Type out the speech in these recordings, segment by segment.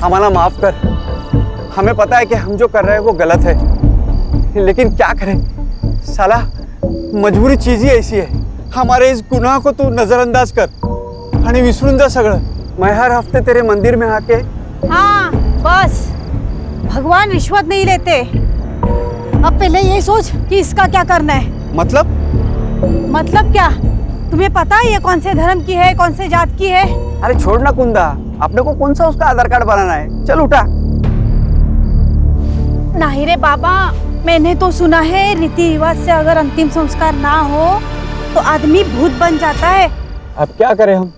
हमारा माफ कर। हमें पता है कि हम जो कर रहे हैं वो गलत है, लेकिन क्या करें साला, मजबूरी चीज ही ऐसी है। हमारे इस गुनाह को तू नजरअंदाज कर आणि विसरून जा सगळं। मैं हर हफ्ते तेरे मंदिर में आके। हाँ बस, भगवान रिश्वत नहीं लेते। अब पहले ये सोच कि इसका क्या करना है। मतलब क्या? तुम्हें पता है ये कौन से धर्म की है, कौन से जात की है? अरे छोड़ ना कुंदा, अपने को कौन सा उसका आधार कार्ड बनाना है। चल उठा। नहीं रे बाबा, मैंने तो सुना है रीति रिवाज से अगर अंतिम संस्कार ना हो तो आदमी भूत बन जाता है। अब क्या करें हम?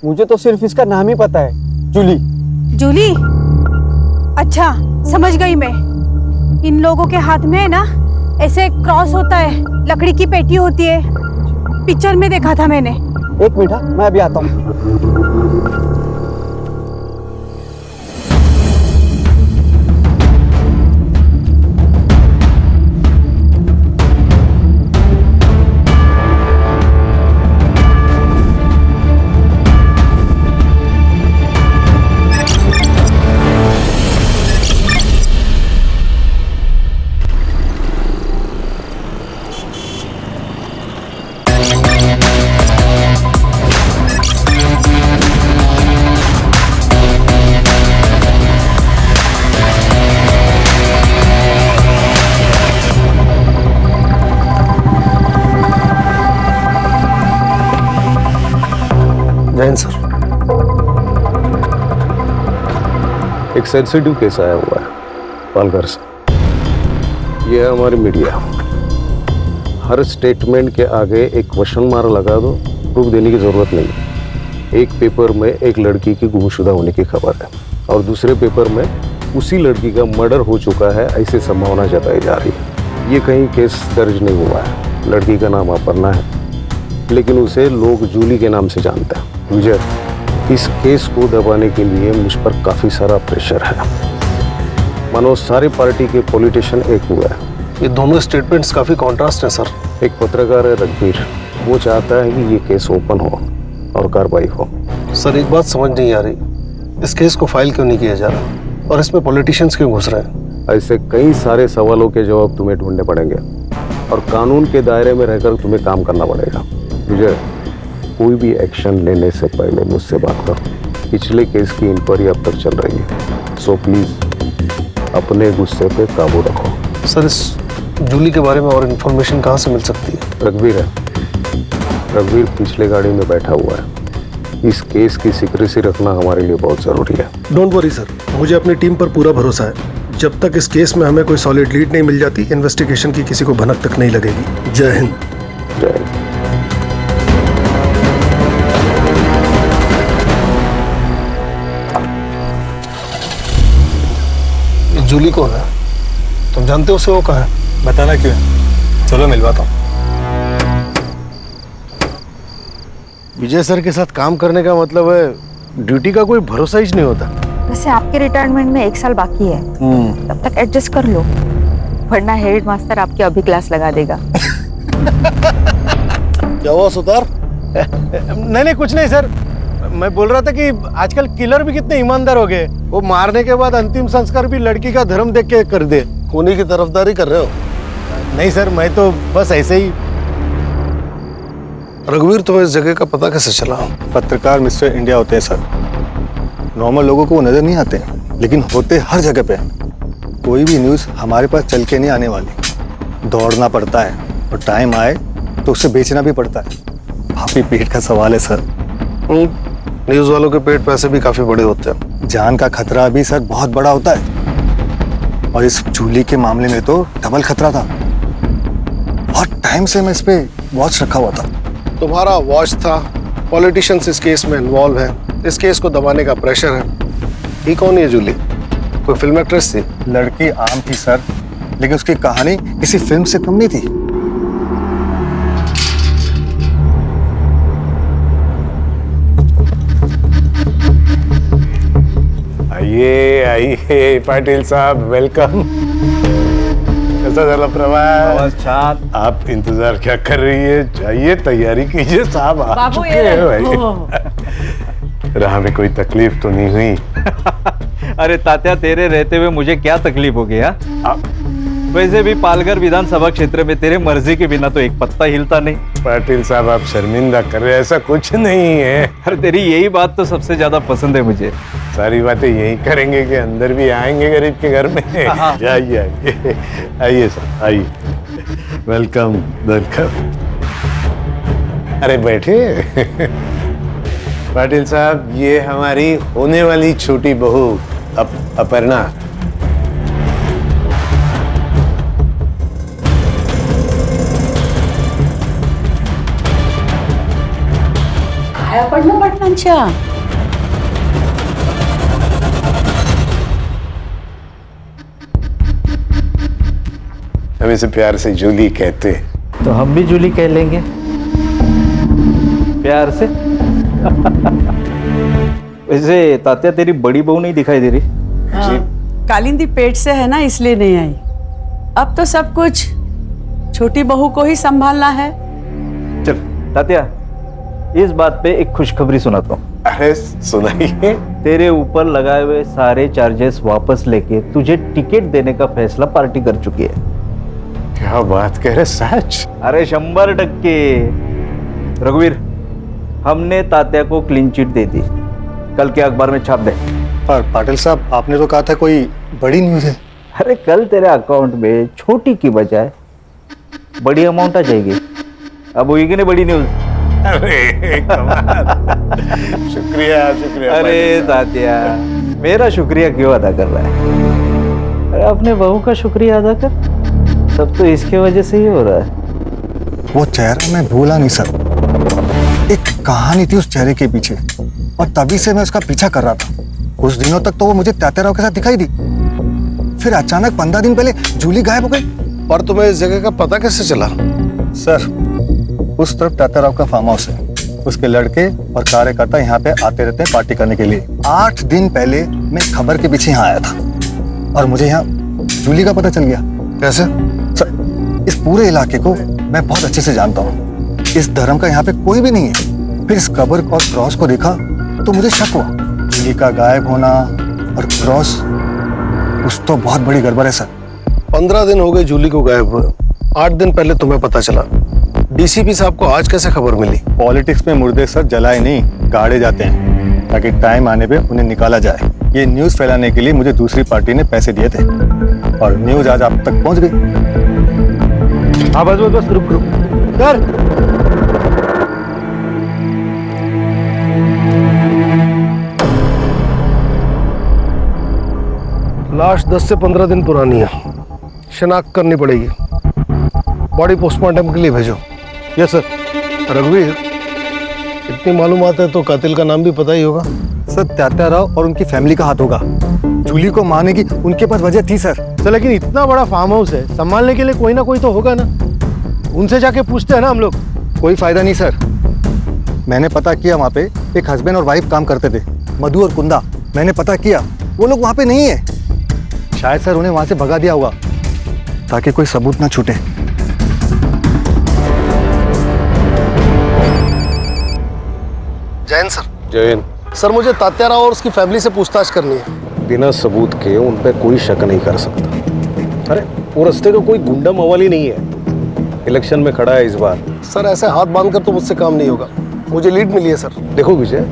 मुझे तो सिर्फ इसका नाम ही पता है, जूली। जूली? अच्छा समझ गई मैं। इन लोगों के हाथ में ना ऐसे क्रॉस होता है, लकड़ी की पेटी होती है, पिक्चर में देखा था मैंने। एक मिनट, मैं अभी आता हूँ। जैन सर, एक सेंसिटिव केस आया हुआ है पालघर से। ये है हमारी मीडिया। हर स्टेटमेंट के आगे एक क्वेश्चन मार्क लगा दो, प्रूफ देने की जरूरत नहीं। एक पेपर में एक लड़की की गुमशुदा होने की खबर है और दूसरे पेपर में उसी लड़की का मर्डर हो चुका है, ऐसी संभावना जताई जा रही है। ये कहीं केस दर्ज नहीं हुआ है। लड़की का नाम अपर्णा है, लेकिन उसे लोग जूली के नाम से जानते हैं। विजय, इस केस को दबाने के लिए मुझ पर काफी सारा प्रेशर है। मानो सारी पार्टी के पॉलिटिशियन एक हुआ है। ये दोनों स्टेटमेंट्स काफी कॉन्ट्रास्ट हैं सर। एक पत्रकार है रघुवीर, वो चाहता है कि ये केस ओपन हो और कार्रवाई हो। सर एक बात समझ नहीं आ रही, इस केस को फाइल क्यों नहीं किया जा रहा और इसमें पॉलिटिशियंस क्यों घुस रहे हैं? ऐसे कई सारे सवालों के जवाब तुम्हें ढूंढने पड़ेंगे और कानून के दायरे में रहकर तुम्हें काम करना पड़ेगा। विजय, कोई भी एक्शन लेने से पहले मुझसे बात करो। पिछले केस की इंक्वायरी अब तक चल रही है, सो प्लीज अपने गुस्से पे काबू रखो। सर इस जूली के बारे में और इन्फॉर्मेशन कहाँ से मिल सकती है? रघुवीर है, रघुवीर पिछले गाड़ी में बैठा हुआ है। इस केस की सीक्रेसी रखना हमारे लिए बहुत जरूरी है। डोंट वरी सर, मुझे अपनी टीम पर पूरा भरोसा है। जब तक इस केस में हमें कोई सॉलिड लीड नहीं मिल जाती, इन्वेस्टिगेशन की किसी को भनक तक नहीं लगेगी। जय हिंद। जय हिंद। जूली कौन है? तुम जानते हो उसे? वो कहाँ है? बताना क्यों है? चलो मिलवाता हूँ। विजय सर के साथ काम करने का मतलब है ड्यूटी का कोई भरोसा ही नहीं होता। वैसे आपके रिटायरमेंट में 1 साल बाकी है, तब तक एडजस्ट कर लो, वरना हेड मास्टर आपकी अभी क्लास लगा देगा। क्या हुआ सुतार? नहीं कुछ नहीं सर, मैं बोल रहा था कि आजकल किलर भी कितने ईमानदार हो गए। वो मारने के बाद अंतिम संस्कार भी लड़की का धर्म देख के कर दे। खूनी की तरफदारी कर रहे हो? नहीं सर, मैं तो बस ऐसे ही। रघुवीर, तुम्हें इस जगह का पता कैसे चला? पत्रकार मिस्टर इंडिया होते हैं सर, नॉर्मल लोगों को वो नजर नहीं आते, लेकिन होते हर जगह पे। कोई भी न्यूज़ हमारे पास चल के नहीं आने वाली। दौड़ना पड़ता है और टाइम आए तो उसे बेचना भी पड़ता है। काफी पेट का सवाल है सर। न्यूज़ वालों के पेट पैसे भी काफी बड़े होते हैं। जान का खतरा भी सर बहुत बड़ा होता है, और इस जूली के मामले में तो डबल खतरा था। बहुत टाइम से मैं इस पे वॉच रखा हुआ था। तुम्हारा वॉच था, पॉलिटिशियंस इस केस में इन्वॉल्व है, इस केस को दबाने का प्रेशर है। ये कौन है जूली? कोई फिल्म एक्ट्रेस थी? लड़की आम थी सर, लेकिन उसकी कहानी किसी फिल्म से कम नहीं थी। आइए पाटिल साहब, वेलकम। कैसा चला प्रवास? छात। आप इंतजार क्या कर रही है? जाइए तैयारी कीजिए, साहब आ चुके हैं भाई। राह में कोई तकलीफ तो नहीं हुई? अरे तात्या, तेरे रहते हुए मुझे क्या तकलीफ हो गई? हाँ, वैसे भी पालघर विधानसभा क्षेत्र में तेरे मर्जी के बिना तो एक पत्ता हिलता नहीं। पाटिल साहब, आप शर्मिंदा कर रहे हैं, ऐसा कुछ नहीं है। अरे तेरी यही बात तो सबसे ज्यादा पसंद है मुझे। सारी बातें यही करेंगे कि अंदर भी आएंगे गरीब के घर में। आइए आइए आइए सर, आइए। Welcome welcome. अरे बैठे। पाटिल साहब, ये हमारी होने वाली छोटी बहू अपर्णा। पडलं पाटलांच्या हम इसे प्यार से जूली कहते हैं। तो हम भी जूली कह लेंगे प्यार से। वैसे तात्या, तेरी बड़ी बहू नहीं दिखाई दे रही? कालिंदी पेट से है ना, इसलिए नहीं आई। अब तो सब कुछ छोटी बहू को ही संभालना है। चल तात्या, इस बात पे एक खुशखबरी सुनाता हूँ। अरे सुनाइए। तेरे ऊपर लगाए हुए सारे चार्जेस वापस लेके तुझे टिकट देने का फैसला पार्टी कर चुकी है। क्या बात कह रहे, सच? अरे 100%। रघुवीर, हमने तात्या को क्लीन चिट दे दी, कल के अखबार में छाप दे। पर पाटिल साहब, आपने तो कहा था कोई बड़ी न्यूज़ है। अरे कल तेरे अकाउंट में छोटी की बजाय बड़ी अमाउंट आ जाएगी। अब होगी कि नहीं बड़ी न्यूज? अरे कमाल। शुक्रिया शुक्रिया। अरे तात्या, मेरा शुक्रिया क्यों अदा कर रहा है? अरे अपने बहू का शुक्रिया अदा कर। सब तो इसके वजह से ही हो रहा है। वो चेहरा मैं भूला नहीं सर। एक कहानी थी उस चेहरे के पीछे, और तभी से मैं उसका पीछा कर रहा था। कुछ दिनों तक तो वो मुझे तात्याराव के साथ दिखाई दी, फिर अचानक 15 दिन पहले जूली गायब हो गई। पर तुम्हें इस जगह का पता कैसे चला? सर, उस तरफ तात्याराव का फार्म हाउस है। उसके लड़के और कार्यकर्ता यहाँ पे आते रहते हैं पार्टी करने के लिए। 8 दिन पहले मैं खबर के पीछे यहाँ आया था और मुझे यहाँ जूली का पता चल गया। कैसे? सर, इस पूरे इलाके को मैं बहुत अच्छे से जानता हूँ। इस धर्म का यहाँ पे कोई भी नहीं है। फिर इस कब्र और क्रॉस को देखा तो मुझे शक हुआ। जूली का गायब होना और क्रॉस, कुछ तो बहुत बड़ी गड़बड़ है सर। 15 दिन हो गए जूली को गायब हुए। 8 दिन पहले तुम्हें पता चला। डीसीपी साहब को आज कैसे खबर मिली? पॉलिटिक्स में मुर्दे सर जलाए नहीं, गाड़े जाते हैं ताकि टाइम आने पे उन्हें निकाला जाए। ये न्यूज़ फैलाने के लिए मुझे दूसरी पार्टी ने पैसे दिए थे और न्यूज़ आज आप तक पहुंच गई। हाँ बस बस बस, रुक रुक सर, लाश 10 से 15 दिन पुरानी है, शिनाख्त करनी पड़ेगी। बॉडी पोस्टमार्टम के लिए भेजो। Yes sir. रघुवीर, इतनी मालूमात है तो कातिल का नाम भी पता ही होगा। सर, तात्याराव और उनकी फैमिली का हाथ होगा। जूली को मारने की उनके पास वजह थी सर। सर, लेकिन इतना बड़ा फार्म हाउस है, संभालने के लिए कोई ना कोई तो होगा ना। उनसे जाके पूछते हैं ना हम लोग। कोई फायदा नहीं सर। मैंने पता किया, वहाँ पे एक हस्बैंड और वाइफ काम करते थे, मधु और कुंदा। मैंने पता किया, वो लोग वहाँ पे नहीं है। शायद सर उन्हें वहाँ से भगा दिया होगा ताकि कोई सबूत ना छूटे। जैन सर। जैन, सर, मुझे तात्याराव और उसकी फैमिली से पूछताछ करनी है। बिना सबूत के उन पे कोई शक नहीं कर सकता। अरे वो रास्ते का कोई गुंडा मवाली नहीं है। इलेक्शन में खड़ा है इस बार। सर, ऐसे हाथ बांधकर तो मुझसे काम नहीं होगा। मुझे लीड मिली है सर। देखो विजय,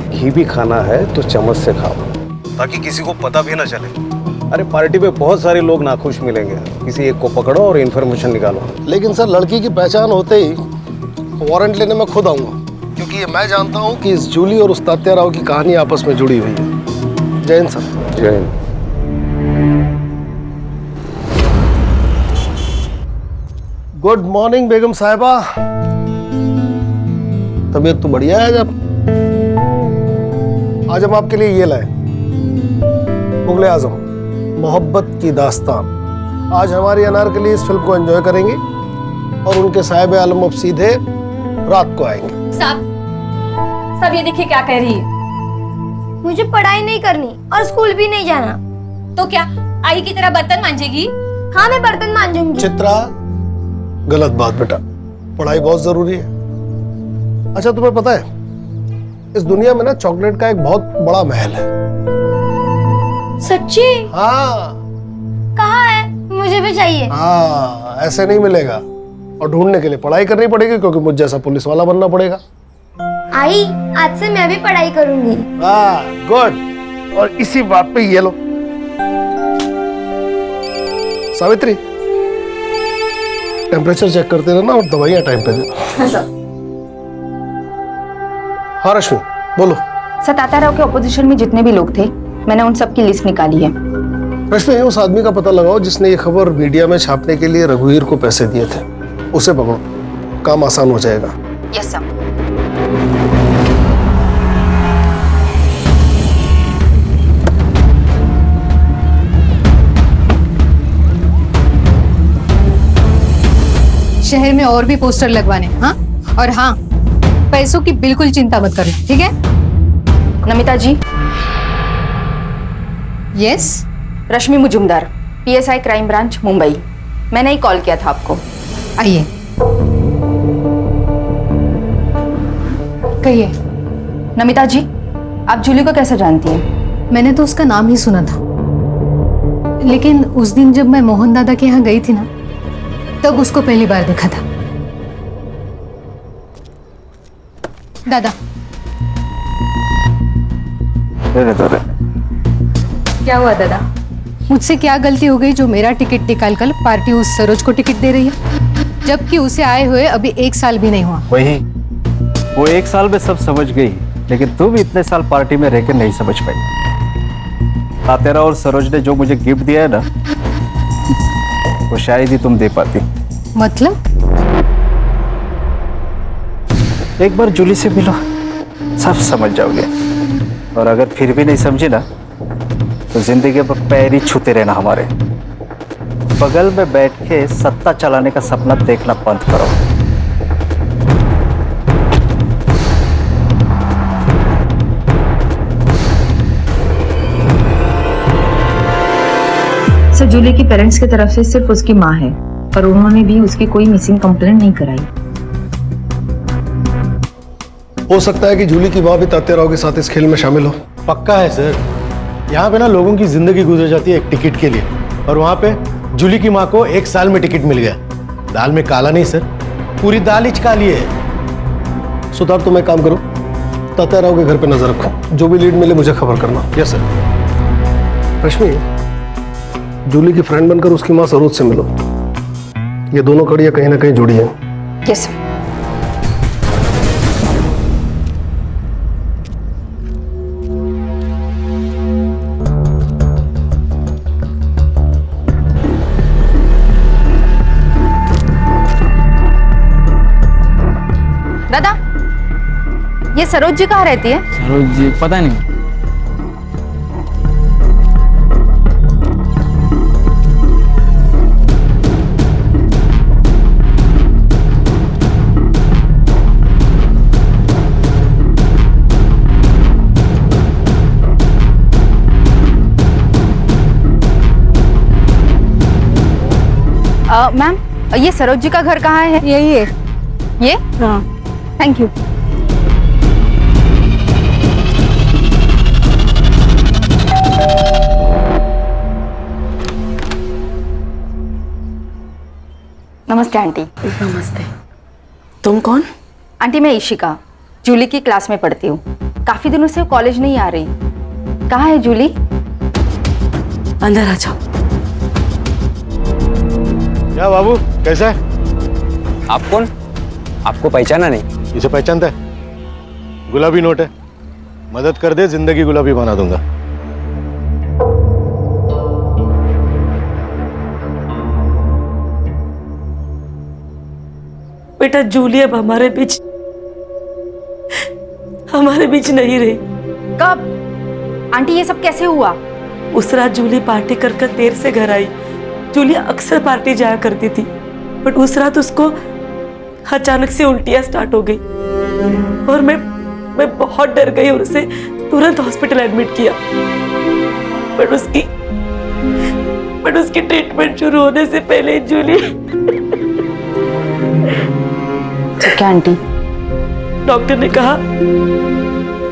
घी भी खाना है तो चम्मच से खाओ ताकि किसी को पता भी ना चले। अरे पार्टी पे बहुत सारे लोग नाखुश मिलेंगे, किसी एक को पकड़ो और इन्फॉर्मेशन निकालो। लेकिन सर, लड़की की पहचान होते ही वारंट लेने मैं खुद आऊंगा, क्योंकि ये मैं जानता हूँ कि इस जूली और उस तात्याराव की कहानी आपस में जुड़ी हुई है। Jain sir. Jain, good morning बेगम साहिबा। तबीयत तो बढ़िया है। आज हम आपके लिए ये लाए, मुगले आजम मोहब्बत की दास्तान। आज हमारी अनारकली इस फिल्म को एंजॉय करेंगे और उनके साहिब आलम अब सीधे रात को आएंगे। सब ये देखिए क्या कह रही है। मुझे पढ़ाई नहीं करनी और स्कूल भी नहीं जाना। तो क्या आई की तरह बर्तन मांजेगी? हाँ, मैं बर्तन मांजूंगी। चित्रा, गलत बात बेटा। पढ़ाई बहुत जरूरी है। अच्छा, तुम्हें पता है इस दुनिया में ना चॉकलेट का एक बहुत बड़ा महल है। सच्ची? हाँ कहाँ है? मुझे भी चाहिए। हाँ, ऐसे नहीं मिलेगा और ढूंढने के लिए पढ़ाई करनी पड़ेगी, क्योंकि मुझ जैसा पुलिस वाला बनना पड़ेगा। आई, आज से मैं भी पढ़ाई करूंगी। गुड। और इसी बात पे ये लो सावित्री, टेम्परेचर चेक करते रहना और दवाइयां टाइम पे देना। हाँ सर। हाँ रश्मि बोलो। सर, ताताराव के ऑपोजिशन में जितने भी लोग थे, मैंने उन सब की लिस्ट निकाली है। रश्मि, उस आदमी का पता लगाओ जिसने ये खबर मीडिया में छापने के लिए रघुवीर को पैसे दिए थे। उसे पकड़ो, काम आसान हो जाएगा। Yes sir. शहर में और भी पोस्टर लगवाने। हाँ, और हाँ, पैसों की बिल्कुल चिंता मत करना, ठीक है? Namita ji. Yes. Rashmi Mujumdar, PSI crime branch Mumbai. मैंने ही कॉल किया था आपको। आइए, कहिए। नमिता जी, आप जूली को कैसे जानती हैं? मैंने तो उसका नाम ही सुना था, लेकिन उस दिन जब मैं मोहन दादा के यहाँ गई थी ना, तब उसको पहली बार देखा था। दादा, क्या हुआ दादा? मुझसे क्या गलती हो गई जो मेरा टिकट निकाल कर पार्टी उस सरोज को टिकट दे रही है, जबकि उसे आए हुए अभी 1 साल भी नहीं हुआ। वही, वो 1 साल में सब समझ गई, लेकिन तुम इतने साल पार्टी में रहकर नहीं समझ पाई। तातेरा और सरोज ने जो मुझे गिफ्ट दिया है ना, वो शायद ही तुम दे पाती। मतलब? एक बार जूली से मिलो, सब समझ जाओगे। और अगर फिर भी नहीं समझे ना, तो जिंदगी में पैर ही छूते रहना हमारे। बगल में बैठ के सत्ता चलाने का सपना देखना बंद करो। सर, जूली की पेरेंट्स की तरफ से सिर्फ उसकी माँ है, पर उन्होंने भी उसकी कोई मिसिंग कंप्लेंट नहीं कराई। हो सकता है कि जूली की माँ भी तात्याराव के साथ इस खेल में शामिल हो। पक्का है सर। यहाँ पे ना लोगों की जिंदगी गुजर जाती है एक टिकट के लिए, और वहाँ पे जूली की माँ को 1 साल में टिकट मिल गया। दाल में काला नहीं सर, पूरी दाल ही काली है। सुधार, तुम एक काम करो, तात्याराव के घर पे नजर रखो, जो भी लीड मिले मुझे खबर करना। Yes sir. रश्मि, जूली की फ्रेंड बनकर उसकी माँ सरोज से मिलो। ये दोनों कड़ियां कहीं ना कहीं जुड़ी हैं। Yes sir. दादा, ये सरोज जी कहाँ रहती है? सरोज जी पता नहीं। मैम, ये सरोज जी का घर कहाँ है? यही है। ये? हाँ। Thank you. नमस्ते आंटी। नमस्ते। तुम कौन? आंटी, मैं इशिका, जूली की क्लास में पढ़ती हूँ। काफी दिनों से वो कॉलेज नहीं आ रही। कहाँ है जूली? अंदर आ जाओ। क्या बाबू, कैसा है? आप कौन? आपको पहचाना नहीं? इसे पहचानता है? गुलाबी नोट है, मदद कर दे, जिंदगी गुलाबी बना दूंगा। बेटा, जूली अब हमारे बीच नहीं रही। कब? आंटी, ये सब कैसे हुआ? उस रात जूली पार्टी कर देर से घर आई। जूली अक्सर पार्टी जाया करती थी, बट उस रात उसको अचानक से उल्टियां स्टार्ट हो गई और मैं बहुत डर गई और उसे तुरंत हॉस्पिटल एडमिट किया। बट उसकी ट्रीटमेंट शुरू होने से पहले जूली। क्या आंटी? डॉक्टर ने कहा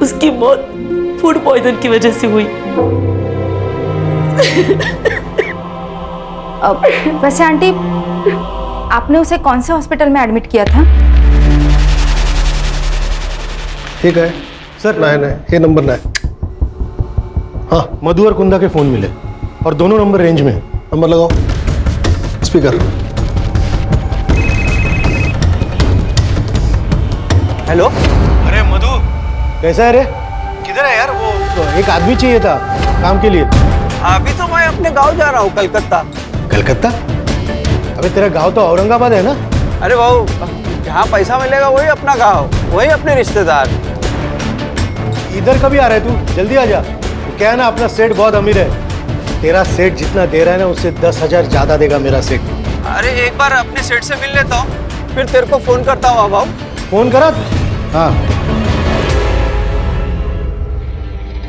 उसकी मौत फूड पॉइजन की वजह से हुई। वैसे आंटी, आपने उसे कौन से हॉस्पिटल में एडमिट किया था? ठीक है सर, नहीं ये नंबर नहीं। हाँ, मधु और कुंदा के फोन मिले और दोनों नंबर रेंज में है। नंबर लगाओ, स्पीकर। हेलो। अरे मधु, कैसा है रे? किधर है यार? वो एक आदमी चाहिए था काम के लिए। अभी तो मैं अपने गांव जा रहा हूँ, कलकत्ता। कलकत्ता? अबे तेरा गांव तो औरंगाबाद है ना? अरे बाबू, जहाँ पैसा मिलेगा वही अपना गांव, वही अपने रिश्तेदार। इधर कभी आ रहा है तू? जल्दी आ जा। क्या है ना, अपना सेठ बहुत अमीर है। तेरा सेठ जितना दे रहा है ना, उससे 10,000 ज्यादा देगा मेरा सेठ। अरे एक बार अपने सेठ से मिल लेता हूँ, फिर तेरे को फोन करता हूँ। बाबू फोन करा? हाँ।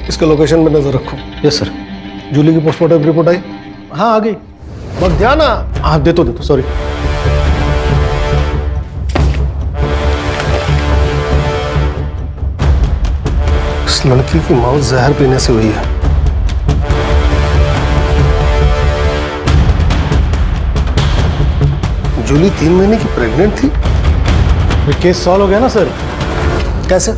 इसके लोकेशन में नजर रखो। Yes sir. जूली की पोस्टमार्टम रिपोर्ट आई? हाँ, आ गई। मत ध्यान। हाँ, दे तो सॉरी। इस लड़की की मौत जहर पीने से हुई है। जूली 3 महीने की प्रेग्नेंट थी। केस सॉल्व हो गया ना सर? कैसे?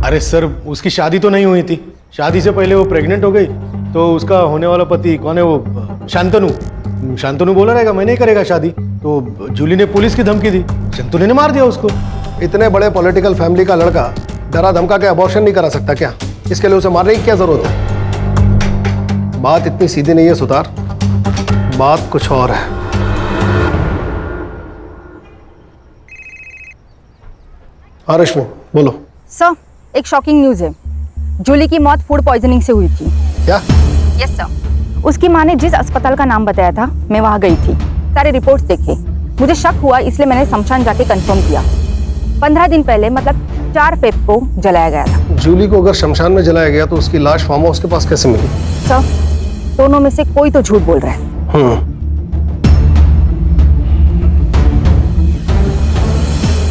अरे सर, उसकी शादी तो नहीं हुई थी। शादी से पहले वो प्रेग्नेंट हो गई, तो उसका होने वाला पति कौन है वो? शांतनु बोला रहेगा मैं नहीं करेगा शादी, तो जूली ने पुलिस की धमकी दी, शांतनु ने मार दिया उसको। इतने बड़े पॉलिटिकल फैमिली का लड़का डरा धमका के अबॉर्शन नहीं करा सकता क्या? इसके लिए उसे मारने की क्या जरूरत है? बात इतनी सीधी नहीं है सुतार, बात कुछ और है। हाँ रश्मि, बोलो। सर, एक शॉकिंग न्यूज है। जूली की मौत फूड पॉइजनिंग से हुई थी। क्या? Yes sir. उसकी माँ ने जिस अस्पताल का नाम बताया था, मैं वहाँ गई थी, सारे रिपोर्ट्स देखे। मुझे शक हुआ, इसलिए मैंने शमशान जाके कंफर्म किया। 15 दिन पहले, मतलब 4 फेब को जलाया गया था। जूली को अगर शमशान में जलाया गया तो उसकी लाश फार्म हाउस के पास कैसे मिली? सर, दोनों में से कोई तो झूठ बोल रहा है।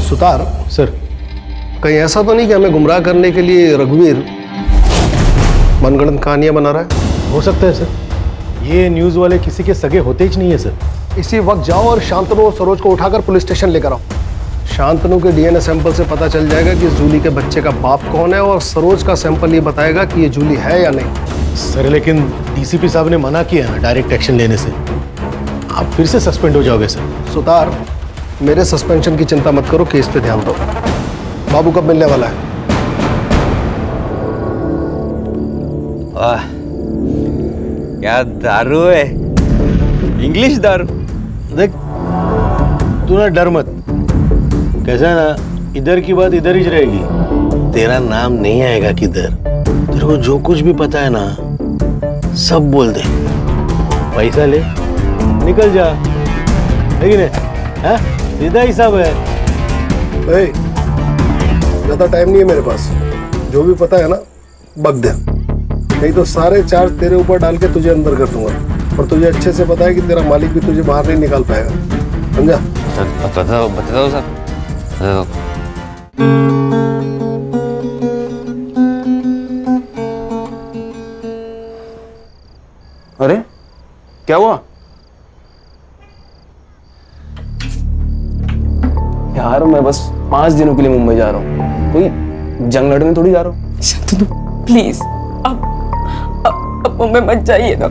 सुतार सर, कहीं ऐसा तो नहीं कि हमें गुमराह करने के लिए रघुवीर मनगढ़ंत कहानियां बना रहा है? हो सकता है सर। ये न्यूज वाले किसी के सगे होते ही नहीं है सर। इसी वक्त जाओ और शांतनु और सरोज को उठाकर पुलिस स्टेशन लेकर आओ। शांतनु के डीएनए सैंपल से पता चल जाएगा कि जूली के बच्चे का बाप कौन है, और सरोज का सैंपल ये बताएगा कि ये जूली है या नहीं। सर, लेकिन डीसीपी साहब ने मना किया है डायरेक्ट एक्शन लेने से। आप फिर से सस्पेंड हो जाओगे सर। सुतार, मेरे सस्पेंशन की चिंता मत करो, केस पे ध्यान दो। बाबू कब मिलने वाला है? क्या दारू है, इंग्लिश दारू। देख, तू ना डर मत। कैसा है ना, इधर की बात इधर ही रहेगी। तेरा नाम नहीं आएगा किधर। तेरे को जो कुछ भी पता है ना, सब बोल दे। पैसा ले, निकल जा। लेकिन है सीधा हिसाब है। ज्यादा टाइम नहीं है मेरे पास। जो भी पता है ना, बक दे, नहीं तो सारे चार्ज तेरे ऊपर डाल के तुझे अंदर कर दूंगा। और तुझे अच्छे से पता है कि तेरा मालिक भी तुझे बाहर नहीं निकाल पाएगा, समझा? बता दो सर। अरे क्या हुआ यार? मैं बस 5 दिनों के लिए मुंबई जा रहा हूँ, कोई जंग लड़ने थोड़ी जा रहा हूँ। प्लीज अब मुंबई मत जाइए ना,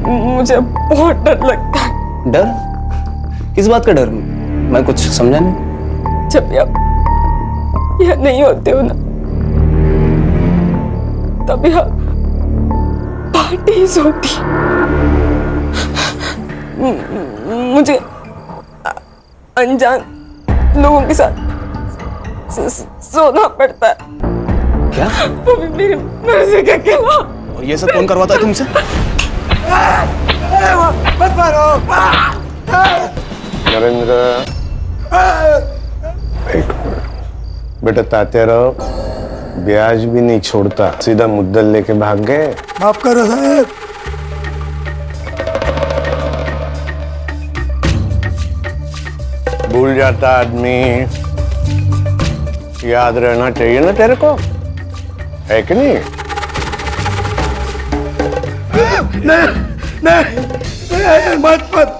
मुझे बहुत डर लगता है। डर? किस बात का डर? मैं कुछ समझा नहीं। जब भी आप यहाँ नहीं होते हो ना, तब यहाँ पार्टीज होती। मुझे अनजान लोगों के साथ सोना पड़ता है। क्या? वो भी मेरी मर्जी के खिलाफ। ये सब कौन करवाता है तुमसे? मत मारो। नरेंद्र, बेटा ताते रहो, ब्याज भी नहीं छोड़ता, सीधा मुद्दल लेके भाग गए। माफ करो साहब। भूल जाता आदमी, याद रहना चाहिए ना तेरे को, है कि नहीं? नहीं, मत मत।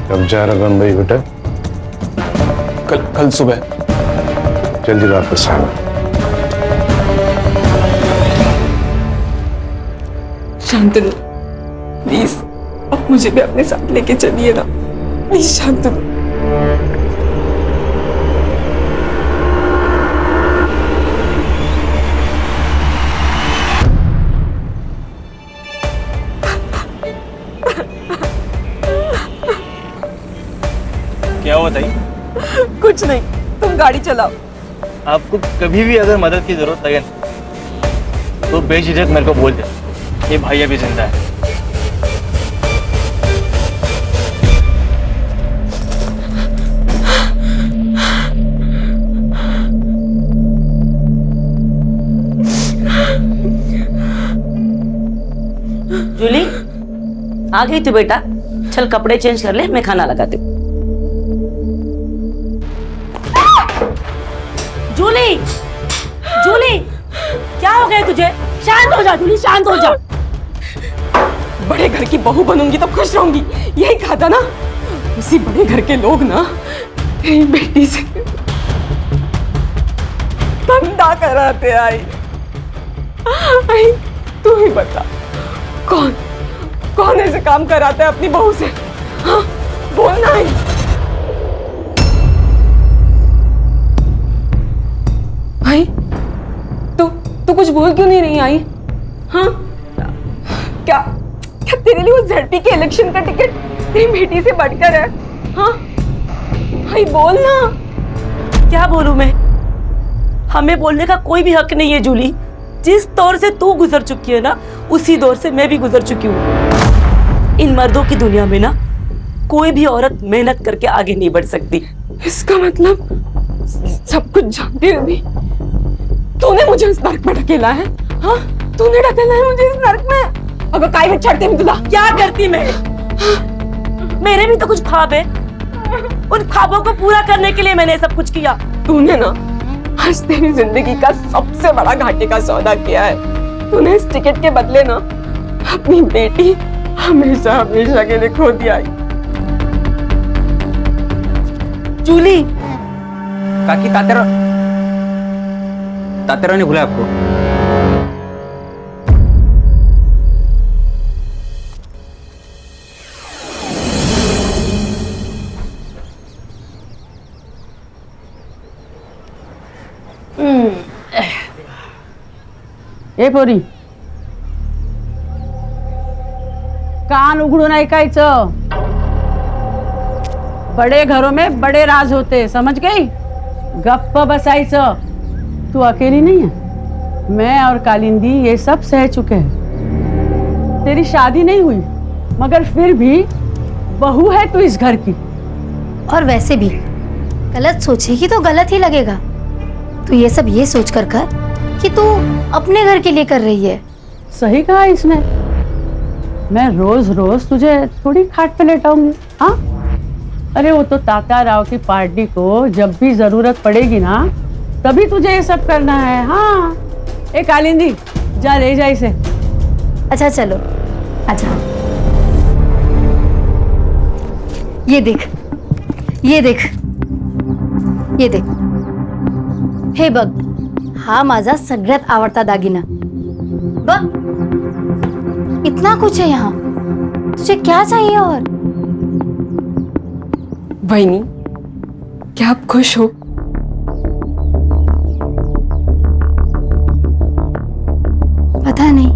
कब जा रहा भाई बेटा? कल सुबह। जल्दी वापस आना। शांतनु प्लीज अब मुझे भी अपने साथ लेके चलिए ना, प्लीज शांतनु। क्या हुआ ताई? कुछ नहीं, तुम गाड़ी चलाओ। आपको कभी भी अगर मदद की जरूरत लगे ना, तो बेझिझक मेरे को बोल दे, ये भाई अभी जिंदा है। जूली आ गई तू बेटा, चल कपड़े चेंज कर ले, मैं खाना लगाती हूँ। जूली, जूली क्या हो गया तुझे? शांत हो जा जूली, शांत हो जा। बड़े घर की बहू बनूंगी तो खुश रहूंगी, यही कहा था ना। उसी बड़े घर के लोग ना तेरी बेटी से धंधा कराते आई। तू ही बता, कौन ऐसे काम कराता है अपनी बहू से? हाँ बोलना ही। भाई तू कुछ बोल क्यों नहीं रही आई? हाँ क्या तेरे लिए वो ZP के इलेक्शन का टिकट तेरी बेटी से बढ़कर है? हाँ भाई बोल ना। क्या बोलूं मैं? हमें बोलने का कोई भी हक नहीं है जूली। जिस दौर से तू गुजर चुकी है ना, उसी दौर से मैं भी गुजर चुकी हूँ। इन मर्दों की दुनिया में ना कोई भी औरत मेहनत करके आगे नहीं बढ़ सकती। इसका मतलब सब कुछ जानती रही तूने मुझे इस नर्क में ढकेला है? हाँ तूने ढकेला है मुझे इस नर्क में। अगर काय में छड़ते भी तुला क्या करती मैं? मेरे भी तो कुछ ख्वाब है, उन ख्वाबों को पूरा करने के लिए मैंने सब कुछ किया। तूने ना आज तेरी जिंदगी का सबसे बड़ा घाटे का सौदा किया है। तूने इस टिकट के बदले ना अपनी बेटी हमेशा हमेशा के लिए खो दिया। जूली काकी तातेरा ने बुलाया आपको? ए पोरी, कान उघडून ऐकायचं। बड़े घरों में बड़े राज होते, समझ गई? गप्प बसायचं। तू अकेली नहीं है, मैं और कालिंदी ये सब सह चुके हैं। तेरी शादी नहीं हुई मगर फिर भी बहू है तू इस घर की। और वैसे भी गलत सोचेगी तो गलत ही लगेगा। तो ये सब ये सोच कर कि तू अपने घर के लिए कर रही है। सही कहा इसने। मैं रोज रोज तुझे थोड़ी खाट पे लेटाऊंगी। हाँ अरे वो तो तात्या राव की पार्टी को जब भी जरूरत पड़ेगी ना, तभी तुझे ये सब करना है। हाँ ए कालिंदी, जा ले जा इसे। अच्छा चलो अच्छा, ये देख ये देख ये देख, हे बघ, हा माझा सगळ्यात आवडता दागिना बघ। इतना कुछ है यहाँ, तुझे क्या चाहिए? और वहीनी, क्या आप खुश हो? पता नहीं,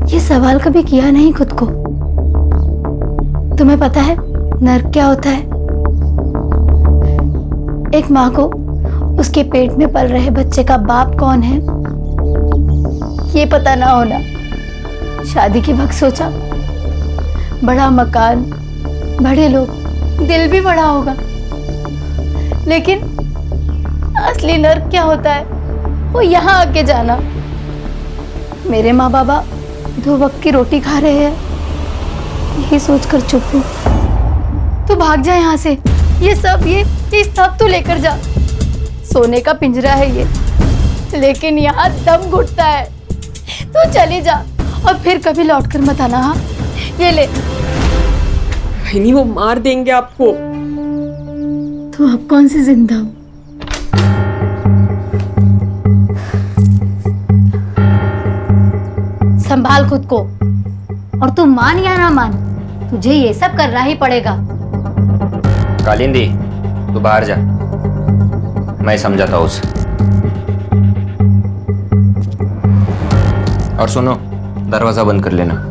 ये सवाल कभी किया नहीं खुद को। तुम्हें पता है नर्क क्या होता है? एक माँ को उसके पेट में पल रहे बच्चे का बाप कौन है ये पता ना होना। शादी के वक्त सोचा बड़ा मकान, बड़े लोग, दिल भी बड़ा होगा, लेकिन असली नर्क क्या होता है वो यहाँ आके जाना। मेरे माँ बाबा 2 वक्त की रोटी खा रहे हैं, यही सोचकर चुप हूँ। तू भाग जा यहाँ से। ये सब तू लेकर जा। सोने का पिंजरा है ये, लेकिन यहाँ दम घुटता है। तू चली जा और फिर कभी लौट कर मत आना। हाँ, ये ले। बहनी वो मार देंगे आपको। तो अब कौन सी जिंदा हूँ? संभाल खुद को, और तू मान या ना मान, तुझे ये सब करना ही पड़ेगा। कालिंदी, तू बाहर जा, मैं समझाता हूँ उसे। और सुनो, दरवाजा बंद कर लेना।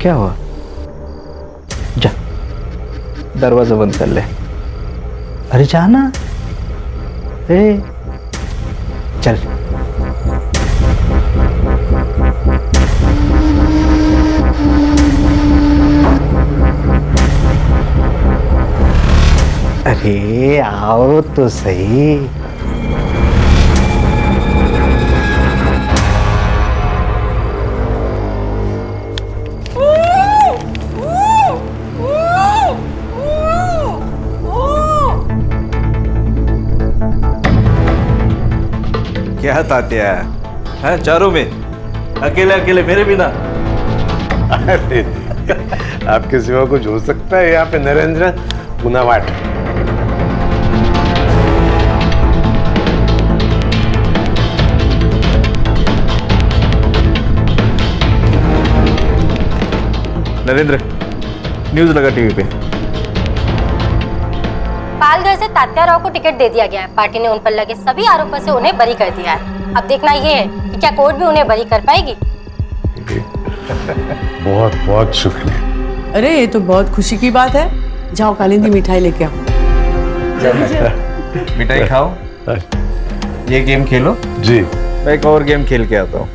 क्या हुआ? जा, दरवाजा बंद कर ले। अरे जाना। चल। अरे आओ तो सही। क्या तात्या है चारों में, अकेले अकेले मेरे बिना? अरे आपके सिवा कुछ हो सकता है यहाँ पे नरेंद्र गुनावाट। नरेंद्र, न्यूज लगा टीवी पे। पालघर से तात्या राव को टिकट दे दिया गया है। पार्टी ने उन पर लगे सभी आरोपों से उन्हें बरी कर दिया है। अब देखना ये है कि क्या कोर्ट भी उन्हें बरी कर पाएगी। बहुत बहुत शुक्रिया। अरे ये तो बहुत खुशी की बात है। जाओ कालिंदी, मिठाई लेके आओ। मिठाई खाओ, ये गेम खेलो। जी, मैं एक और गेम खेल के आता हूँ।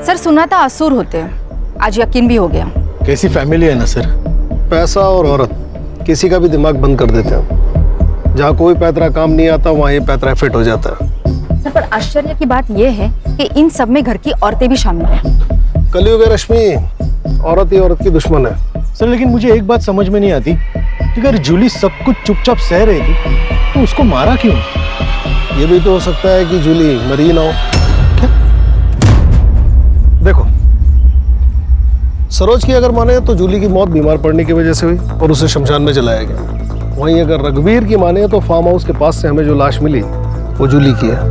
सर सुना था असुर होते हैं, आज यकीन भी हो गया। कैसी फैमिली है ना सर, पैसा और औरत किसी का भी दिमाग बंद कर देते हैं। जहाँ कोई पैतरा काम नहीं आता वहाँ ये पैतरा फिट हो जाता है। सर पर आश्चर्य की बात यह है कि इन सब में घर की औरतें भी शामिल हैं। कलयुग है रश्मि, औरत ही औरत की दुश्मन है। सर लेकिन मुझे एक बात समझ में नहीं आती कि अगर जूली सब कुछ चुपचाप सह रही थी तो उसको मारा क्यों? ये भी तो हो सकता है कि जूली मरी ना हो। क्या? देखो, सरोज की अगर माने तो जूली की मौत बीमार पड़ने की वजह से हुई और उसे शमशान में जलाया गया। वहीं अगर रघुवीर की माने तो फार्म हाउस के पास से हमें जो लाश मिली वो जूली की है।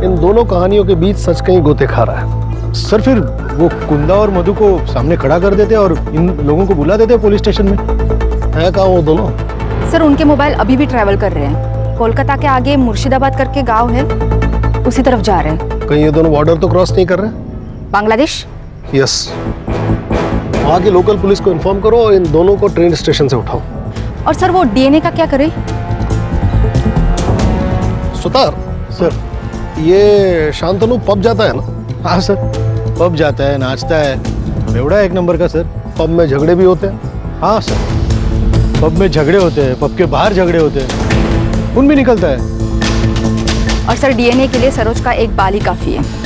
इन दोनों कहानियों के बीच सच कहीं गोते खा रहा है। सर फिर वो कुंदा और मधु को सामने खड़ा कर देते और इन लोगों को बुला देते पुलिस स्टेशन में। है कहाँ वो दोनों? सर उनके मोबाइल अभी भी ट्रैवल कर रहे हैं। कोलकाता के आगे मुर्शिदाबाद करके गांव है, उसी तरफ जा रहे हैं। कहीं ये दोनों बॉर्डर तो क्रॉस नहीं कर रहे? बांग्लादेश? यस। वहाँ की लोकल पुलिस को इन्फॉर्म करो और इन दोनों को ट्रेन स्टेशन से उठाओ। और सर वो डीएनए का क्या करें? सुतार सर, ये शांतनु पब जाता है ना? हाँ सर, पब जाता है, नाचता है, बेवड़ा एक नंबर का सर। पब में झगड़े भी होते हैं? हाँ सर, पब में झगड़े होते हैं, पब के बाहर झगड़े होते हैं, खून भी निकलता है। और सर डीएनए के लिए सरोज का एक बाल ही काफी है।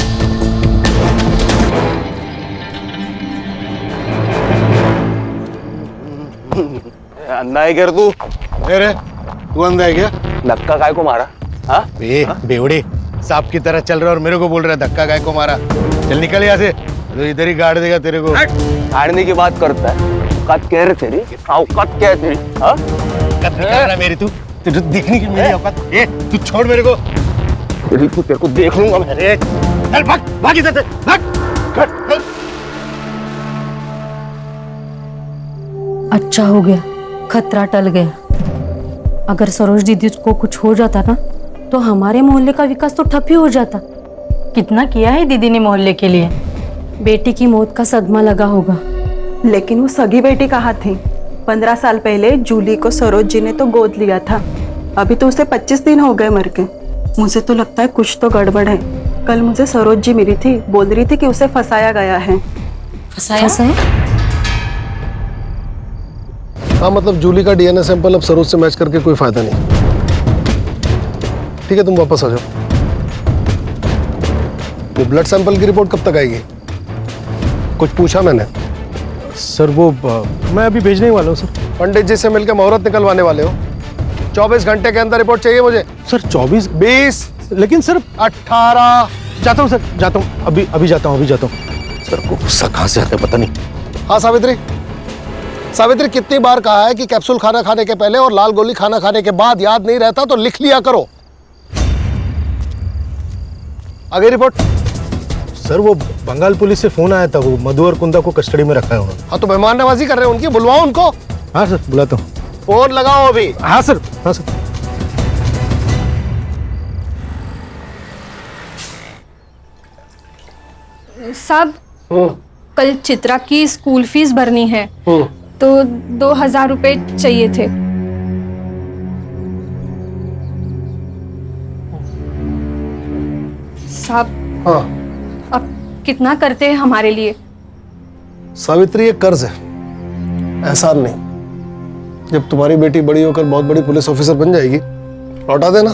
अंधा है क्या तू? अरे तू अंधा है क्या? धक्का काय को मारा? हाँ बेवड़े, सांप की तरह चल रहा और मेरे को बोल रहा है धक्का काय को मारा। चल निकल यहाँ से, तो इधर ही गाड़ देगा तेरे को। गाड़ने की बात करता है? औकात क्या है तेरी? औकात क्या है तेरी? हाँ? औकात निकाल रहा मेरी, तू तुझे दिखने की मेरी औकात। ए तू छोड़ मेरे को। तेरे को देख लूंगा मैं। चल भाग, भाग इधर से, भाग। अच्छा हो गया, खतरा टल गया। अगर सरोज दीदी को कुछ हो जाता ना तो हमारे मोहल्ले का विकास तो ठप ही हो जाता। कितना किया है दीदी ने मोहल्ले के लिए। बेटी की मौत का सदमा लगा होगा। लेकिन वो सगी बेटी कहाँ थी? 15 साल पहले जूली को सरोज जी ने तो गोद लिया था। अभी तो उसे 25 दिन हो गए मर के। मुझे तो लगता है कुछ तो गड़बड़ है। कल मुझे सरोज जी मिली थी, बोल रही थी कि उसे फंसाया गया है। फंसाया? हाँ, मतलब जूली का डीएनए सैंपल अब सरोज से मैच करके कोई फायदा नहीं। ठीक है, तुम वापस आ जाओ। वो ब्लड सैंपल की रिपोर्ट कब तक आएगी? कुछ पूछा मैंने? सर वो मैं अभी भेजने ही वाला हूँ सर। पंडित जी से मिलकर मुहूर्त निकलवाने वाले हो। 24 घंटे के अंदर रिपोर्ट चाहिए मुझे। सर 24? 20? लेकिन सर 18। जाता हूँ सर, जाता हूँ, अभी जाता हूँ। सर को गुस्सा कहाँ से आता है पता नहीं। हाँ सावित्री, कितनी बार कहा है कि कैप्सूल खाना खाने के पहले और लाल गोली खाना खाने के बाद याद नहीं रहता तो लिख लिया करो। आ गई रिपोर्ट? सर वो बंगाल पुलिस से फोन आया था, वो मधु और कुंदा को कस्टडी में रखा है उन्होंने। हाँ, तो मेहमान नवाजी कर रहे हैं उनकी, बुलवाओ उनको। हाँ सर, बुलाता हूँ। फोन लगाओ अभी। हाँ सर। साहब, कल चित्रा की स्कूल फीस भरनी है, तो 2000 रुपए चाहिए थे। साहब, हाँ, अब कितना करते हैं हमारे लिए? सावित्री, ये कर्ज है, एहसान नहीं। जब तुम्हारी बेटी बड़ी होकर बहुत बड़ी पुलिस ऑफिसर बन जाएगी, लौटा देना।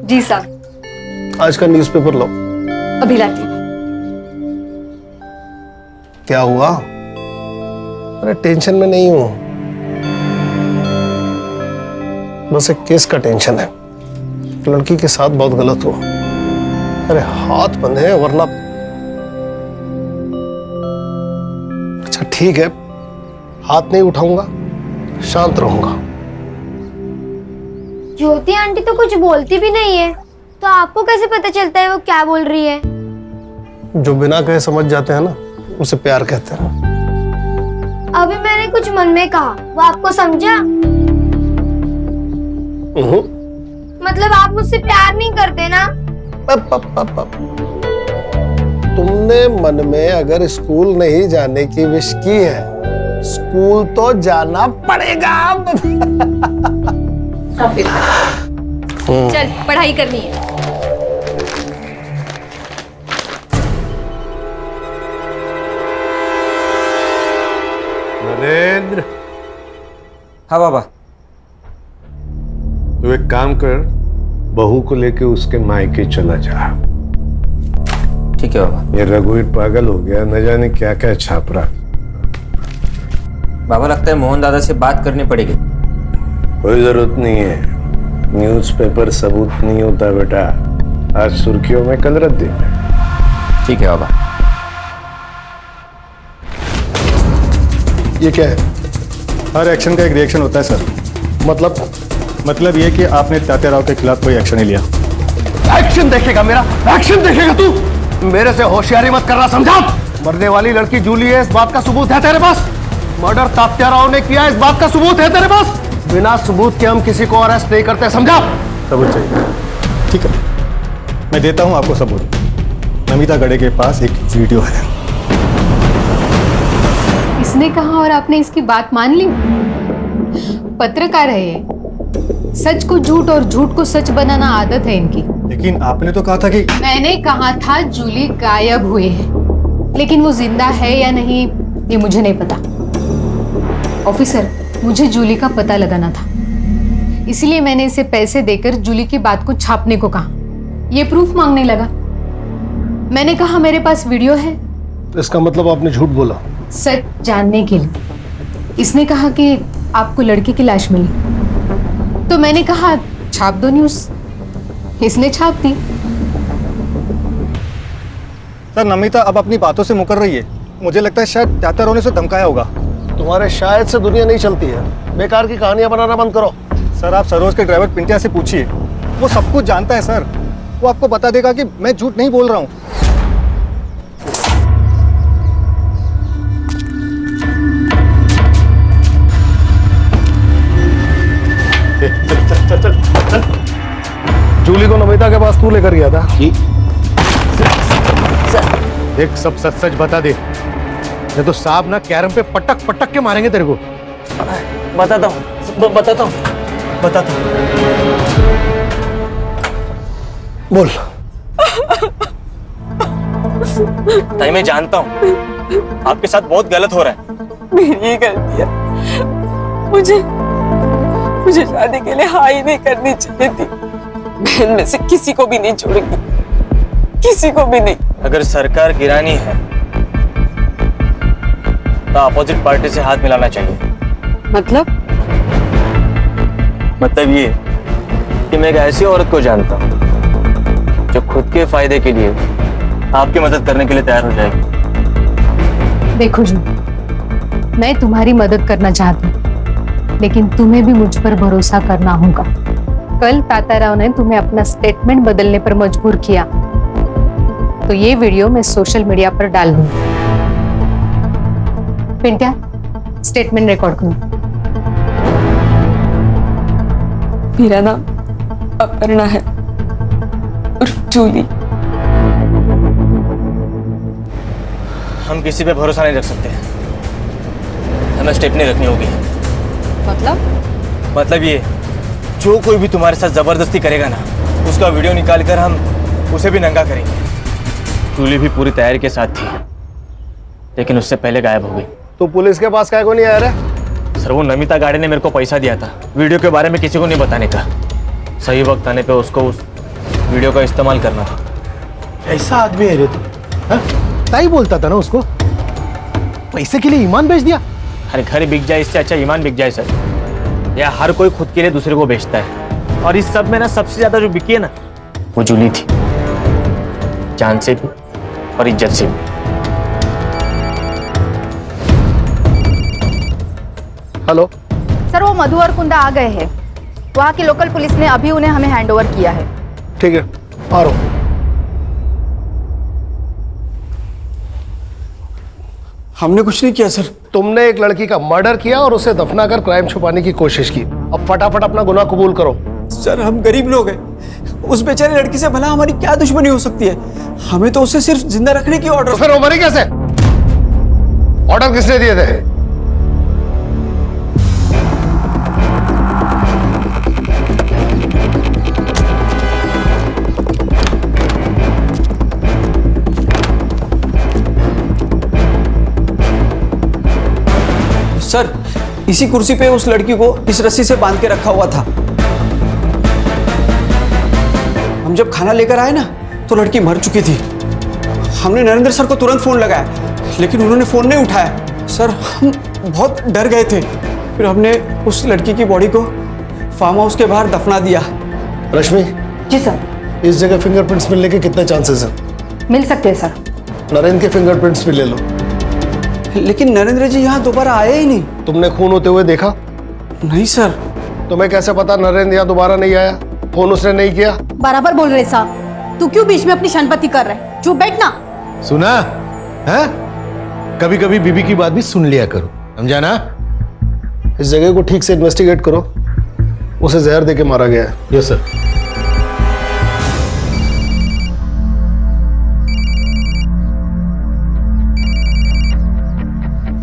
जी साहब। आज का न्यूज़पेपर लो। अभी लाती हूँ। क्या हुआ? अरे टेंशन में नहीं हूं, बस एक केस का टेंशन है। लड़की के साथ बहुत गलत हुआ। अरे हाथ बंधे हैं वरना। अच्छा ठीक है, हाथ नहीं उठाऊंगा, शांत रहूंगा। ज्योति आंटी तो कुछ बोलती भी नहीं है, तो आपको कैसे पता चलता है वो क्या बोल रही है? जो बिना कहे समझ जाते हैं ना, उसे प्यार कहते हैं। अभी मैंने कुछ मन में कहा, वो आपको समझा? मतलब आप मुझसे प्यार नहीं करते ना? तुमने मन में अगर स्कूल नहीं जाने की विश की है, स्कूल तो जाना पड़ेगा। चल, पढ़ाई करनी है। नरेंद्र। हाँ बाबा। तू एक काम कर, बहू को लेके उसके मायके चला जा। ठीक है बाबा। ये रघुवीर पागल हो गया, न जाने क्या क्या छाप रहा। बाबा, लगता है मोहन दादा से बात करनी पड़ेगी। कोई जरूरत नहीं है, न्यूज़पेपर सबूत नहीं होता बेटा। आज सुर्खियों में, कल रद्दी में। ठीक है बाबा। ये क्या है? हर एक्शन का एक रिएक्शन होता है सर। मतलब ये कि आपने तात्या राव के खिलाफ कोई एक्शन नहीं लिया। एक्शन देखेगा मेरा? एक्शन देखेगा तू? मेरे से होशियारी मत करना, समझा? मरने वाली लड़की जूली है, इस बात का सबूत है तेरे पास? मर्डर तात्या राव ने किया, इस बात का सबूत है तेरे पास? बिना सबूत के हम किसी को अरेस्ट नहीं करते, समझा? सबूत चाहिए? ठीक है, मैं देता हूं आपको सबूत। नमिता गड़े के पास एक वीडियो है। इसने कहा और आपने इसकी बात मान ली? पत्रकार है ये, सच को झूठ और झूठ को सच बनाना आदत है इनकी। लेकिन आपने तो कहा था कि... मैंने कहा था जूली गायब हुए हैं, लेकिन वो जिंदा है या नहीं ये मुझे नहीं पता। ऑफिसर, मुझे जूली का पता लगाना था, इसलिए मैंने इसे पैसे देकर जूली की बात को छापने को कहा। ये प्रूफ मांगने लगा। मैंने कहा मेरे पास वीडियो है। इसका मतलब आपने झूठ बोला? सच जानने के लिए। इसने कहा कि आपको लड़की की लाश मिली, तो मैंने कहा छाप दो न्यूज़। इसने छाप दी। सर, नमिता अब अपनी बातों से मुकर रही है। मुझे लगता है शायद तात्या राव ने उसे धमकाया होगा। तुम्हारे शायद से दुनिया नहीं चलती है। बेकार की कहानियां बनाना बंद करो। सर, आप सरोज के ड्राइवर पिंटिया से पूछिए, वो सब कुछ जानता है सर। वो आपको बता देगा कि मैं झूठ नहीं बोल रहा हूँ। चल। जूली को नमिता के पास तू लेकर गया था? देख सब सच सच बता दे, नहीं तो साहब ना कैरम पे पटक पटक के मारेंगे तेरे को। बताता हूँ बताता हूँ बताता हूँ। बोल। ताई मैं जानता हूँ आपके साथ बहुत गलत हो रहा है। मेरी ही गलती है। मुझे शादी के लिए हाँ ही नहीं करनी चाहिए थी। बहन में से किसी को भी नहीं छोड़ूंगी, किसी को भी नहीं। अगर सरकार गिरानी है तो अपोजिट पार्टी से हाथ मिलाना चाहिए। मतलब ये कि मैं एक ऐसी औरत को जानता हूँ जो खुद के फायदे के लिए आपकी मदद करने के लिए तैयार हो जाएगी। देखो जू, मैं तुम्हारी मदद करना चाहती हूँ, लेकिन तुम्हें भी मुझ पर भरोसा करना होगा। कल ताताराव ने तुम्हें अपना स्टेटमेंट बदलने पर मजबूर किया, तो ये वीडियो मैं सोशल मीडिया पर डाल दूंगी। पिंट्या, स्टेटमेंट रिकॉर्ड करो। मेरा नाम अपर्णा है, उर्फ जूली। हम किसी पे भरोसा नहीं रख सकते, हमें स्टेप नहीं रखनी होगी। मतलब ये, जो कोई भी तुम्हारे साथ जबरदस्ती करेगा ना, उसका वीडियो निकाल कर हम उसे भी नंगा करेंगे। जूली भी पूरी तैयारी के साथ थी, लेकिन उससे पहले गायब हो गई। तो पुलिस के पास काहे को नहीं आ रहा? सर वो नमिता गाड़े ने मेरे को पैसा दिया था वीडियो के बारे में किसी को नहीं बताने का। सही वक्त आने पे उसको उस वीडियो का इस्तेमाल करना था। ऐसा आदमी है रे तू? ताई बोलता था ना उसको, पैसे के लिए ईमान बेच दिया। अरे घर बिक जाए इससे अच्छा ईमान बिक जाए सर। या हर कोई खुद के लिए दूसरे को बेचता है, और इस सब में ना सबसे ज्यादा जो बिकी है ना वो जूली थी, जान से भी और इज्जत से भी। हेलो सर, वो मधु और कुंदा आ गए हैं। वहाँ की लोकल पुलिस ने अभी उन्हें हमें हैंडओवर किया है। ठीक है, आ रहा हूं। हमने कुछ नहीं किया सर। तुमने एक लड़की का मर्डर किया और उसे दफनाकर क्राइम छुपाने की कोशिश की। अब फटाफट अपना गुनाह कबूल करो। सर हम गरीब लोग हैं, उस बेचारी लड़की से भला हमारी क्या दुश्मनी हो सकती है? हमें तो उसे सिर्फ जिंदा रखने की ऑर्डर। तो फिर वो मरी कैसे? ऑर्डर किसने दिए थे? सर इसी कुर्सी पे उस लड़की को इस रस्सी से बांध के रखा हुआ था। हम जब खाना लेकर आए ना तो लड़की मर चुकी थी। हमने नरेंद्र सर को तुरंत फोन लगाया, लेकिन उन्होंने फोन नहीं उठाया। सर हम बहुत डर गए थे। फिर हमने उस लड़की की बॉडी को फार्म हाउस के बाहर दफना दिया। रश्मि। जी सर। इस जगह फिंगरप्रिंट्स मिलने के कितने चांसेस हैं? मिल सकते हैं सर। नरेंद्र के फिंगरप्रिंट्स भी ले लो। लेकिन नरेंद्र जी यहाँ दोबारा आए ही नहीं। तुमने खून होते हुए देखा? नहीं सर। तुम्हें कैसे पता नरेंद्र यहाँ दोबारा नहीं आया? फोन उसने नहीं किया? बराबर बोल रहे साहब। तू क्यों बीच में अपनी शनपति कर रहे? चुप बैठना। सुना है? कभी कभी बीबी की बात भी सुन लिया करो, समझा ना? इस जगह को ठीक से इन्वेस्टिगेट करो। उसे जहर देके मारा गया है। Yes sir.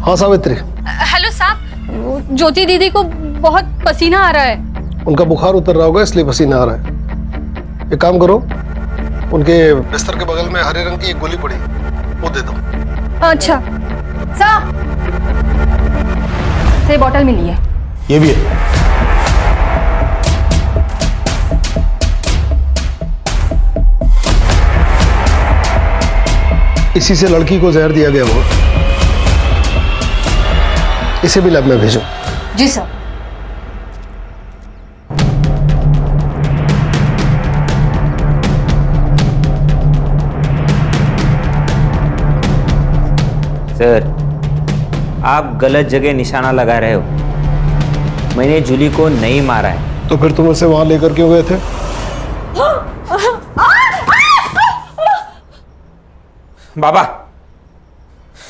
हाँ सावित्री। हेलो साहब, ज्योति दीदी को बहुत पसीना आ रहा है। उनका बुखार उतर रहा होगा इसलिए पसीना आ रहा है। एक काम करो, उनके बिस्तर के बगल में हरे रंग की एक गोली पड़ी, वो दे दो। अच्छा साहब, ये बॉटल मिली है। ये भी है। इसी से लड़की को जहर दिया गया होगा। इसे भी लैब में भेजो। जी सर। सर आप गलत जगह निशाना लगा रहे हो। मैंने जूली को नहीं मारा है। तो फिर तुम उसे वहां लेकर क्यों गए थे? बाबा,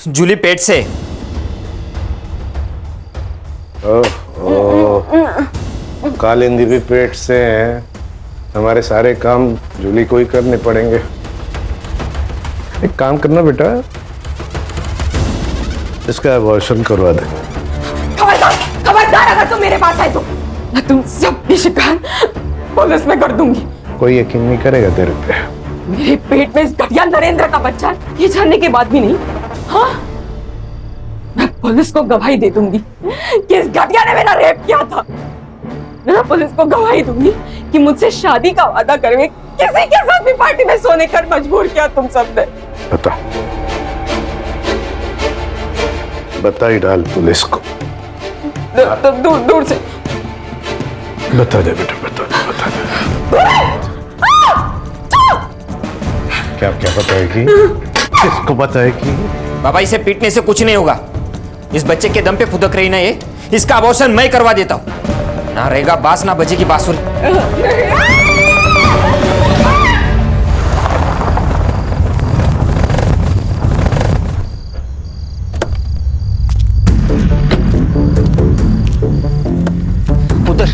जूली पेट से। कालिंदी भी पेट से है। हमारे सारे काम जूली को ही करने पड़ेंगे। एक काम करना बेटा, इसका अबॉर्शन करवा दे। खबरदार, खबरदार अगर तुम मेरे पास आए तो मैं तुम सबकी शिकायत पुलिस में कर दूंगी। कोई यकीन नहीं करेगा तेरे पे। मेरे पेट में इस घटिया नरेंद्र का बच्चा है, ये जानने के बाद भी नहीं। हाँ, मैं पुलिस को गवाही दे दूंगी कि इस घटिया ने मेरा रेप किया था। मैं पुलिस को गवाही दूंगी कि मुझसे शादी का वादा करके किसी के साथ भी पार्टी में सोने कर मजबूर किया तुम सबने। बता ही डाल पुलिस को। दूर दूर से बता दे बेटा, बता दे। क्या क्या बताएगी? किसको बताएगी? बाबा, इसे पीटने से कुछ नहीं होगा। इस बच्चे के दम पे फुदक रही ना ये, इसका अबॉर्शन मैं करवा देता हूँ। ना रहेगा बांस, ना बजेगी बांसुरी। उधर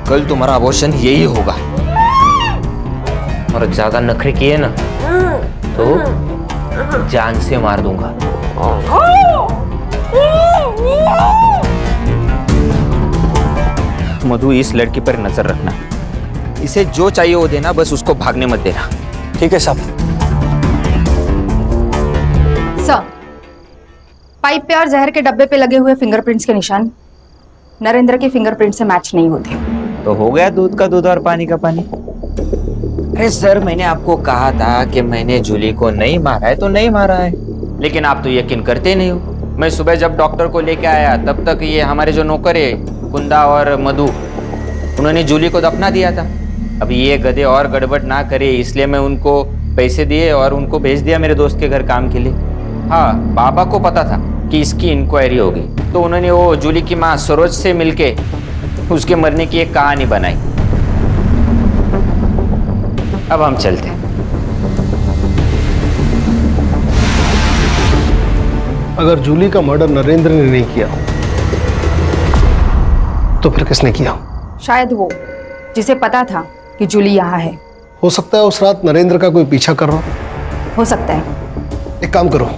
कल तुम्हारा अबॉर्शन यही होगा। और ज्यादा नखरे किए ना तो जान से मार दूंगा। मधु, इस लड़की पर नजर रखना। इसे जो चाहिए वो देना, बस उसको भागने मत देना। ठीक है साहब। सर, पाइप पे और जहर के डब्बे पे लगे हुए फिंगरप्रिंट्स के निशान नरेंद्र के फिंगरप्रिंट से मैच नहीं होते। तो हो गया दूध का दूध और पानी का पानी। अरे सर, मैंने आपको कहा था कि मैंने जूली को नहीं मारा है तो नहीं मारा है, लेकिन आप तो यकीन करते नहीं हो। मैं सुबह जब डॉक्टर को लेके आया तब तक ये हमारे जो नौकर है कुंदा और मधु, उन्होंने जूली को दफना दिया था। अब ये गधे और गड़बड़ ना करे इसलिए मैं उनको पैसे दिए और उनको भेज दिया मेरे दोस्त के घर काम के लिए। हाँ, बाबा को पता था कि इसकी इंक्वायरी होगी, तो उन्होंने वो जूली की माँ सरोज से मिलके उसके मरने की एक कहानी बनाई। अब हम चलते हैं। अगर जूली का मर्डर नरेंद्र ने नहीं किया तो फिर किसने किया? शायद वो जिसे पता था कि जूली यहाँ है। हो सकता है उस रात नरेंद्र का कोई पीछा कर रहा हो सकता है। एक काम करो,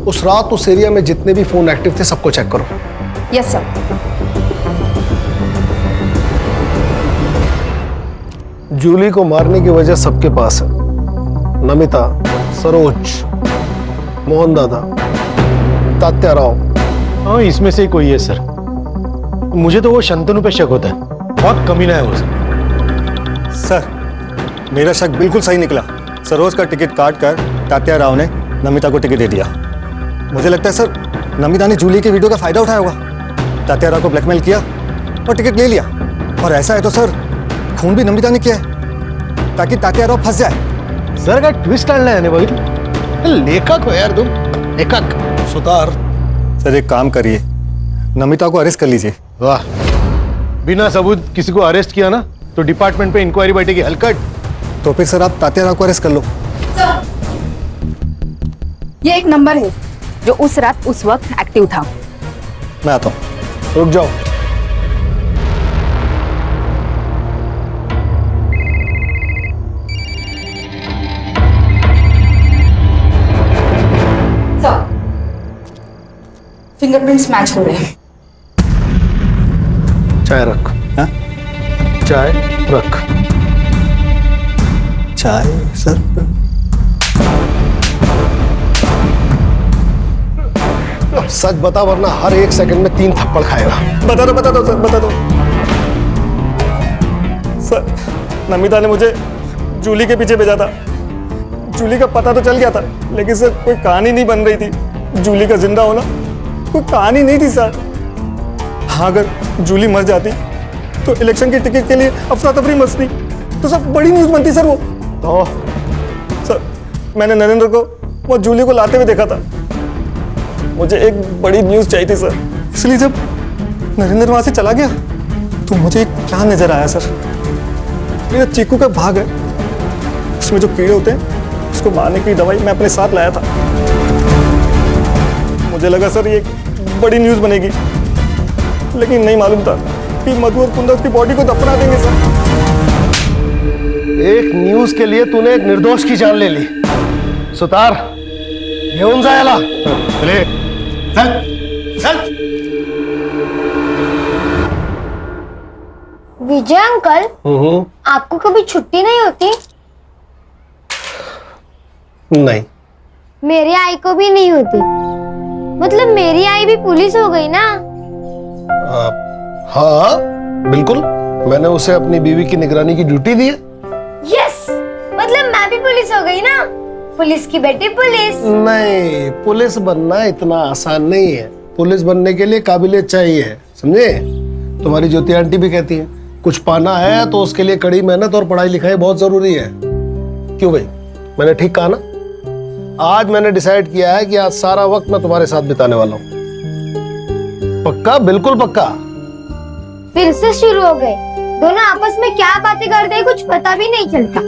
उस रात उस एरिया में जितने भी फोन एक्टिव थे सबको चेक करो। Yes sir. जूली को मारने की वजह सबके पास है। नमिता, सरोज, मोहन दादा, तात्या राव। हाँ, इसमें से ही कोई है सर। मुझे तो वो शंतनु पे शक होता है, बहुत कमीना है वो सर। मेरा शक बिल्कुल सही निकला। सरोज का टिकट काट कर तात्या राव ने नमिता को टिकट दे दिया। मुझे लगता है सर नमिता ने जूली के वीडियो का फायदा उठाया होगा, तात्या राव को ब्लैकमेल किया और टिकट ले लिया। और ऐसा है तो सर खून भी नमिता ने किया है ताकि तात्या राव फंस जाए। सर का ट्विस्ट डालना है भाई। लेखक हो यार तुम, लेखक। सुतार सर एक काम करिए, नमिता को अरेस्ट कर लीजिए। वाह, बिना सबूत किसी को अरेस्ट किया ना तो डिपार्टमेंट पे इंक्वायरी बैठेगी हलकट। तो फिर सर आप तात्या राव को अरेस्ट कर लो। ये एक नंबर है जो उस रात उस वक्त एक्टिव था। मैं आता हूँ। रुक जाओ। फिंगरप्रिंट्स मैच हो रहे हैं। चाय रख। हाँ? चाय रख। चाय सर। सच बता वरना हर एक सेकंड में 3 थप्पड़ खाएगा। बता दो सर, बता दो सर। नमिता ने मुझे जूली के पीछे भेजा था। जूली का पता तो चल गया था, लेकिन सर कोई कहानी नहीं बन रही थी। जूली का जिंदा होना कोई कहानी नहीं थी सर। हाँ, अगर जूली मर जाती तो इलेक्शन की टिकट के लिए अफरा तफरी मचती तो सब बड़ी न्यूज बनती सर। वो तो सर मैंने नरेंद्र को वो जूली को लाते हुए देखा था। मुझे एक बड़ी न्यूज चाहिए थी सर, इसलिए जब नरेंद्र वहां से चला गया तो मुझे क्या नजर आया सर, मेरा चीकू का भाग है, उसमें जो कीड़े होते हैं उसको मारने की दवाई मैं अपने साथ लाया था। मुझे लगा सर ये बड़ी न्यूज़ बनेगी। लेकिन नहीं मालूम था कि मधु और कुंदन की बॉडी को दफना देंगे सर। एक न्यूज के लिए तूने एक निर्दोष की जान ले ली। सुतार, घेऊन जायला चले, चल चल। विजय अंकल, आपको कभी छुट्टी नहीं होती? नहीं। मेरी आई को भी नहीं होती। मतलब मेरी आई भी पुलिस हो गई ना? हाँ बिल्कुल, मैंने उसे अपनी बीवी की निगरानी की ड्यूटी दी है। यस, मतलब मैं भी पुलिस हो गई ना? पुलिस की बेटी पुलिस। नहीं, पुलिस बनना इतना आसान नहीं है। पुलिस बनने के लिए काबिलियत चाहिए, समझे? तुम्हारी ज्योति आंटी भी कहती है कुछ पाना है तो उसके लिए कड़ी मेहनत और पढ़ाई लिखाई बहुत जरूरी है। क्यों भाई, मैंने ठीक कहा ना? आज मैंने डिसाइड किया है कि आज सारा वक्त मैं तुम्हारे साथ बिताने वाला हूँ। पक्का? बिल्कुल पक्का। फिर से शुरू हो गए। दोनों आपस में क्या बातें करते हैं कुछ पता भी नहीं चलता।